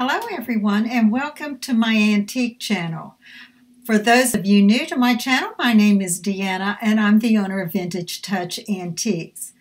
Hello everyone and welcome to my antique channel. For those of you new to my channel, my name is Deanna and I'm the owner of Vintage Touch Antiques.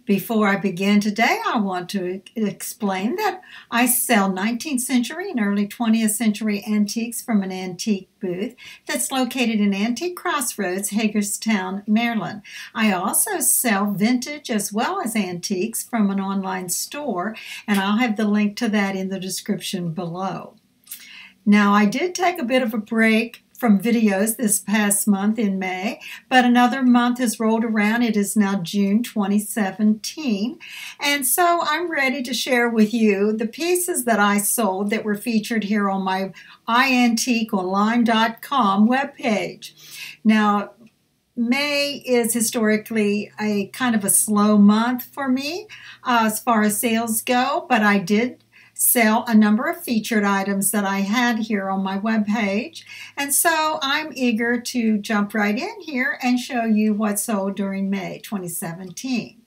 Before I begin today, I want to explain that I sell 19th century and early 20th century antiques from an antique booth that's located in Antique Crossroads, Hagerstown, Maryland. I also sell vintage as well as antiques from an online store, and I'll have the link to that in the description below. Now, I did take a bit of a break from videos this past month in May, but another month has rolled around. It is now June 2017, and so I'm ready to share with you the pieces that I sold that were featured here on my iantiqueonline.com webpage. Now, May is historically a kind of a slow month for me as far as sales go, but I did sell a number of featured items that I had here on my webpage, and so I'm eager to jump right in here and show you what sold during May 2017.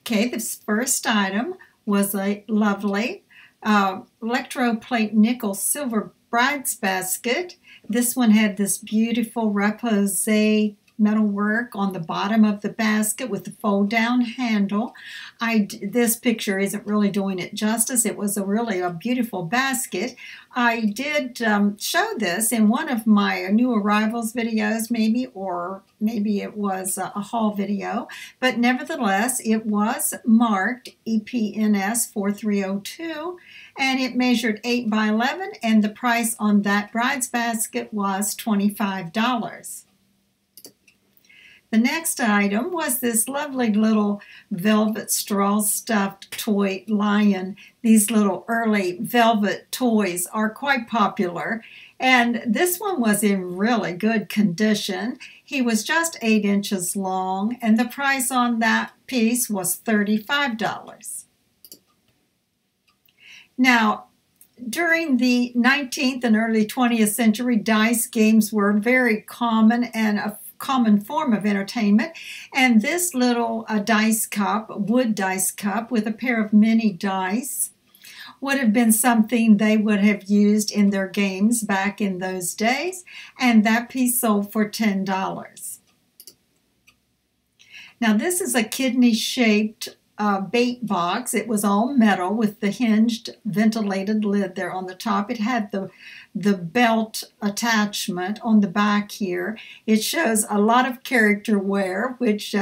Okay, this first item was a lovely electroplate nickel silver bride's basket. This one had this beautiful repoussé metalwork on the bottom of the basket with the fold-down handle. This picture isn't really doing it justice. It was really a beautiful basket. I did show this in one of my new arrivals videos, maybe it was a haul video, but nevertheless, it was marked EPNS 4302, and it measured 8 by 11, and the price on that bride's basket was $25. The next item was this lovely little velvet straw stuffed toy lion. These little early velvet toys are quite popular, and this one was in really good condition. He was just 8 inches long, and the price on that piece was $35. Now, during the 19th and early 20th century, dice games were very common and a common form of entertainment, and this little dice cup, wood dice cup with a pair of mini dice, would have been something they would have used in their games back in those days, and that piece sold for $10. Now, this is a kidney-shaped bait box. It was all metal with the hinged ventilated lid there on the top. It had the belt attachment on the back here. It shows a lot of character wear, which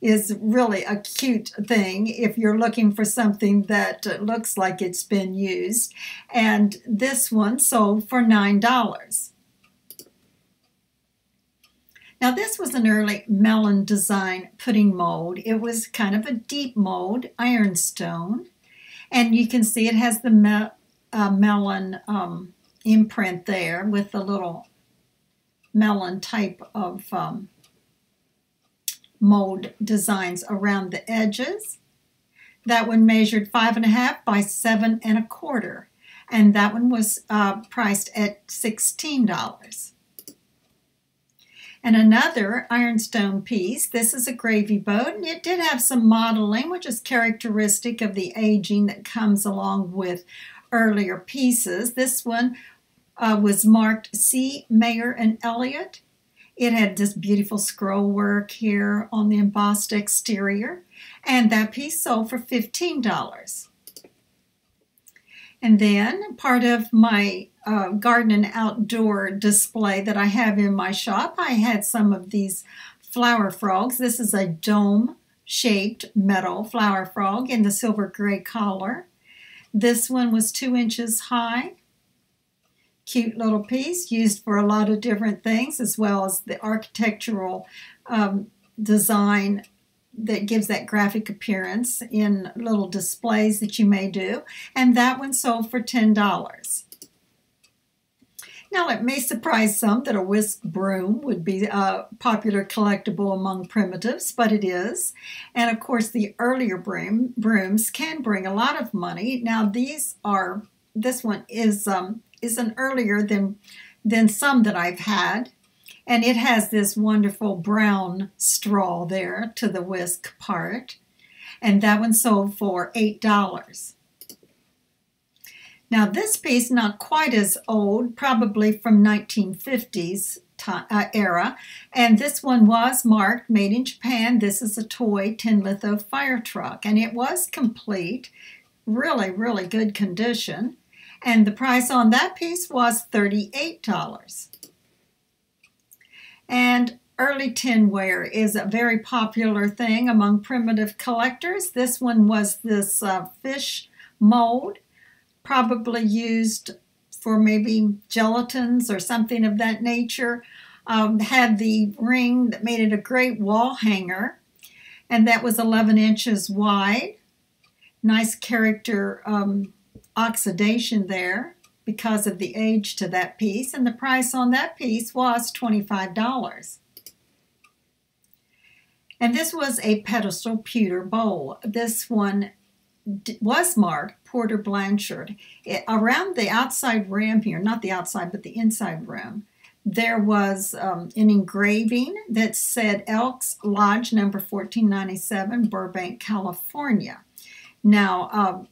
is really a cute thing if you're looking for something that looks like it's been used. And this one sold for $9. Now, this was an early melon design pudding mold. It was kind of a deep mold, ironstone, and you can see it has the melon imprint there with the little melon type of mold designs around the edges. That one measured 5.5 by 7 1/4, and that one was priced at $16. And another ironstone piece. This is a gravy boat, and it did have some modeling, which is characteristic of the aging that comes along with earlier pieces. This one was marked C. Mayer and Elliott. It had this beautiful scroll work here on the embossed exterior, and that piece sold for $15. And then part of my garden and outdoor display that I have in my shop, I had some of these flower frogs. This is a dome-shaped metal flower frog in the silver gray collar. This one was 2 inches high. Cute little piece used for a lot of different things, as well as the architectural design that gives that graphic appearance in little displays that you may do, and that one sold for $10. Now, it may surprise some that a Whisk Broom would be a popular collectible among primitives, but it is. And of course, the earlier brooms can bring a lot of money. Now, this one is an earlier than some that I've had. And it has this wonderful brown straw there to the whisk part. And that one sold for $8. Now this piece, not quite as old, probably from 1950s era, and this one was marked made in Japan. This is a toy tin litho fire truck, and it was complete, really, really good condition. And the price on that piece was $38. And early tinware is a very popular thing among primitive collectors. This one was this fish mold, probably used for maybe gelatins or something of that nature. Had the ring that made it a great wall hanger, and that was 11 inches wide. Nice character oxidation there because of the age to that piece, and the price on that piece was $25. And this was a pedestal pewter bowl. This one was marked Porter Blanchard. Around the outside rim here, not the outside but the inside rim, there was an engraving that said Elks Lodge number 1497, Burbank, California. Now,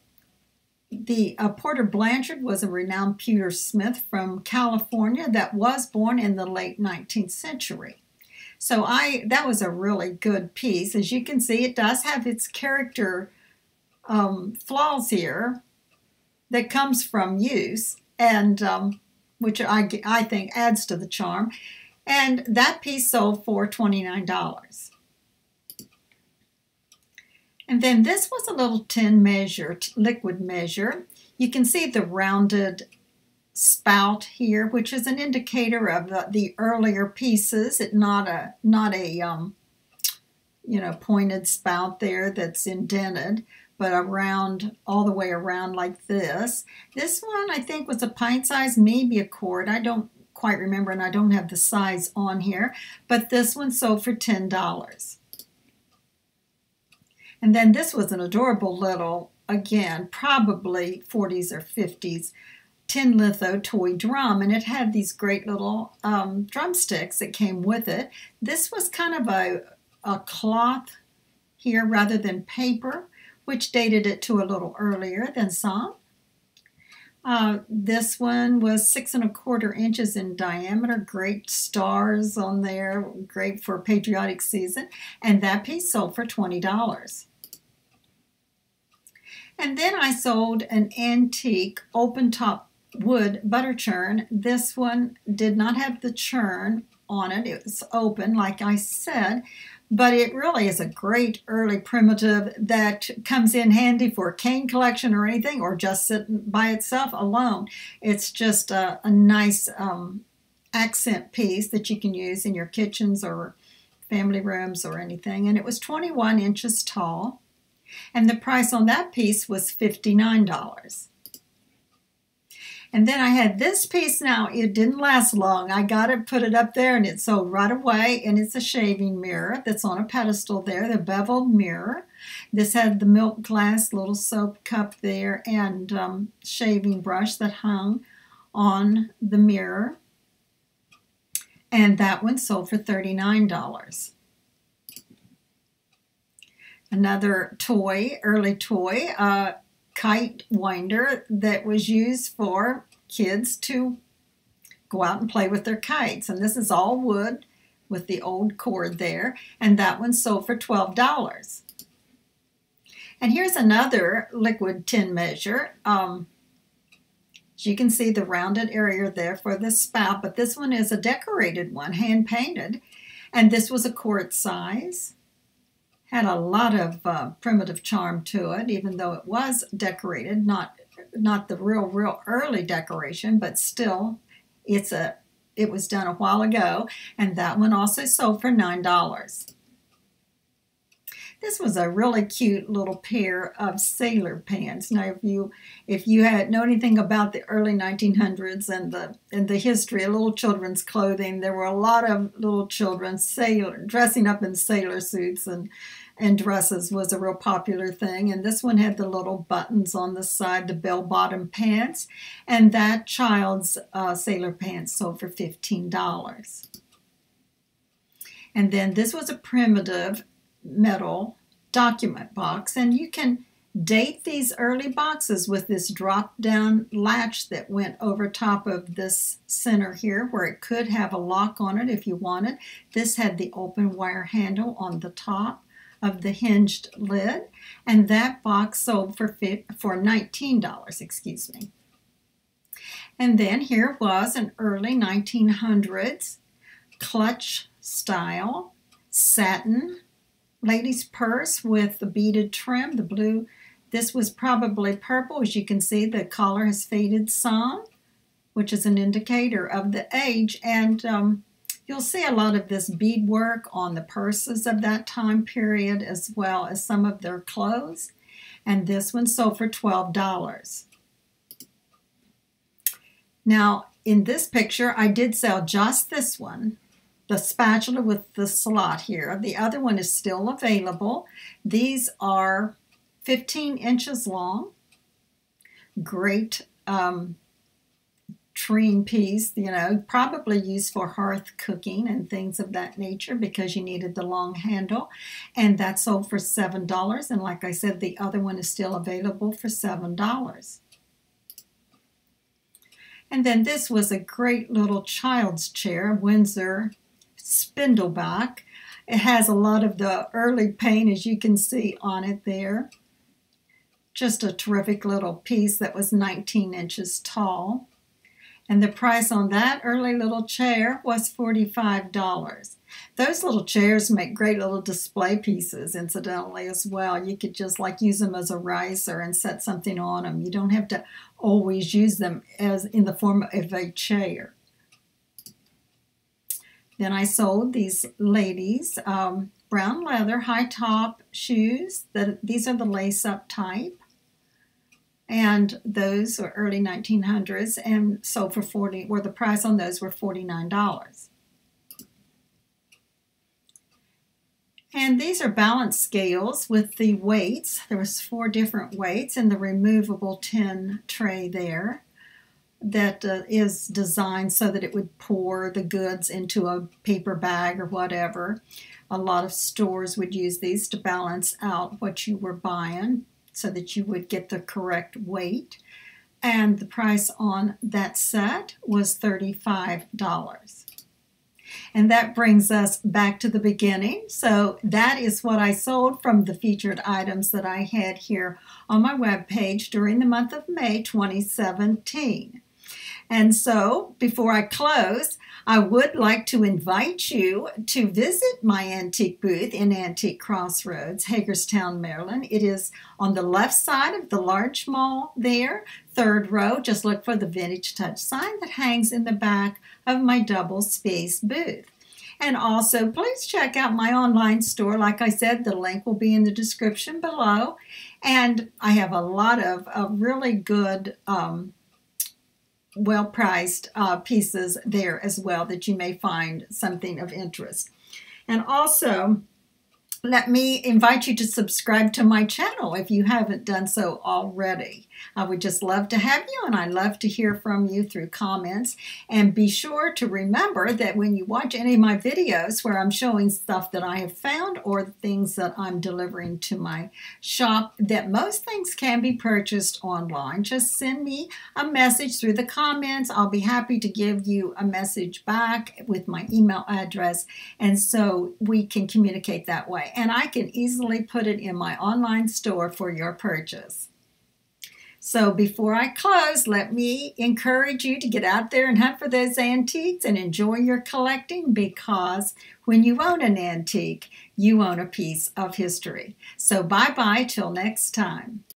the Porter Blanchard was a renowned pewter smith from California that was born in the late 19th century. So that was a really good piece. As you can see, it does have its character flaws here that comes from use, and which I think adds to the charm. And that piece sold for $29. And then this was a little tin measure, liquid measure. You can see the rounded spout here, which is an indicator of the earlier pieces. It's not a pointed spout there that's indented, but around, all the way around like this. This one I think was a pint size, maybe a quart. I don't quite remember, and I don't have the size on here, but this one sold for $10. And then this was an adorable little, again, probably 40s or 50s, tin litho toy drum, and it had these great little drumsticks that came with it. This was kind of a cloth here rather than paper, which dated it to a little earlier than some. This one was 6 1/4 inches in diameter, great stars on there, great for patriotic season, and that piece sold for $20. And then I sold an antique open top wood butter churn. This one did not have the churn on it. It was open, like I said, but it really is a great early primitive that comes in handy for a cane collection or anything, or just sitting by itself alone. It's just a nice accent piece that you can use in your kitchens or family rooms or anything. And it was 21 inches tall. And the price on that piece was $59. And then I had this piece. Now, it didn't last long. I got it, put it up there, and it sold right away. And it's a shaving mirror that's on a pedestal there, the beveled mirror. This had the milk glass little soap cup there and shaving brush that hung on the mirror. And that one sold for $39. Another toy, early toy, kite winder that was used for kids to go out and play with their kites. And this is all wood with the old cord there. And that one sold for $12. And here's another liquid tin measure. As you can see the rounded area there for the spout, but this one is a decorated one, hand painted. And this was a quart size. Had a lot of primitive charm to it, even though it was decorated, not the real early decoration, but still, it was done a while ago, and that one also sold for $9. This was a really cute little pair of sailor pants. Now, if you had know anything about the early 1900s and the history of little children's clothing, there were a lot of little children dressing up in sailor suits, and dresses was a real popular thing. And this one had the little buttons on the side, the bell-bottom pants, and that child's sailor pants sold for $15. And then this was a primitive metal document box, and you can date these early boxes with this drop-down latch that went over top of this center here where it could have a lock on it if you wanted. This had the open wire handle on the top of the hinged lid, and that box sold for $19, excuse me. And then here was an early 1900s clutch style satin ladies purse with the beaded trim, the blue. This was probably purple. As you can see, the collar has faded some, which is an indicator of the age. And you'll see a lot of this beadwork on the purses of that time period, as well as some of their clothes. And this one sold for $12. Now, in this picture, I did sell just this one, the spatula with the slot here. The other one is still available. These are 15 inches long. Great tureen piece, you know, probably used for hearth cooking and things of that nature because you needed the long handle. And that sold for $7. And like I said, the other one is still available for $7. And then this was a great little child's chair, Windsor spindleback. It has a lot of the early paint, as you can see on it there. Just a terrific little piece that was 19 inches tall. And the price on that early little chair was $45. Those little chairs make great little display pieces, incidentally, as well. You could just like use them as a riser and set something on them. You don't have to always use them as in the form of a chair. Then I sold these ladies brown leather high top shoes. These are the lace-up type. And those are early 1900s and sold for the price on those were $49. And these are balance scales with the weights. There was 4 different weights and the removable tin tray there that is designed so that it would pour the goods into a paper bag or whatever. A lot of stores would use these to balance out what you were buying so that you would get the correct weight. And the price on that set was $35. And that brings us back to the beginning. So that is what I sold from the featured items that I had here on my webpage during the month of May 2017. And so before I close, I would like to invite you to visit my antique booth in Antique Crossroads, Hagerstown, Maryland. It is on the left side of the large mall there, 3rd row. Just look for the Vintage Touch sign that hangs in the back of my double space booth. And also, please check out my online store. Like I said, the link will be in the description below. And I have a lot of really good well-priced pieces there as well that you may find something of interest. And also, let me invite you to subscribe to my channel if you haven't done so already. I would just love to have you, and I love to hear from you through comments. And be sure to remember that when you watch any of my videos where I'm showing stuff that I have found or things that I'm delivering to my shop, that most things can be purchased online. Just send me a message through the comments. I'll be happy to give you a message back with my email address, and so we can communicate that way. And I can easily put it in my online store for your purchase. So before I close, let me encourage you to get out there and hunt for those antiques and enjoy your collecting, because when you own an antique, you own a piece of history. So bye-bye till next time.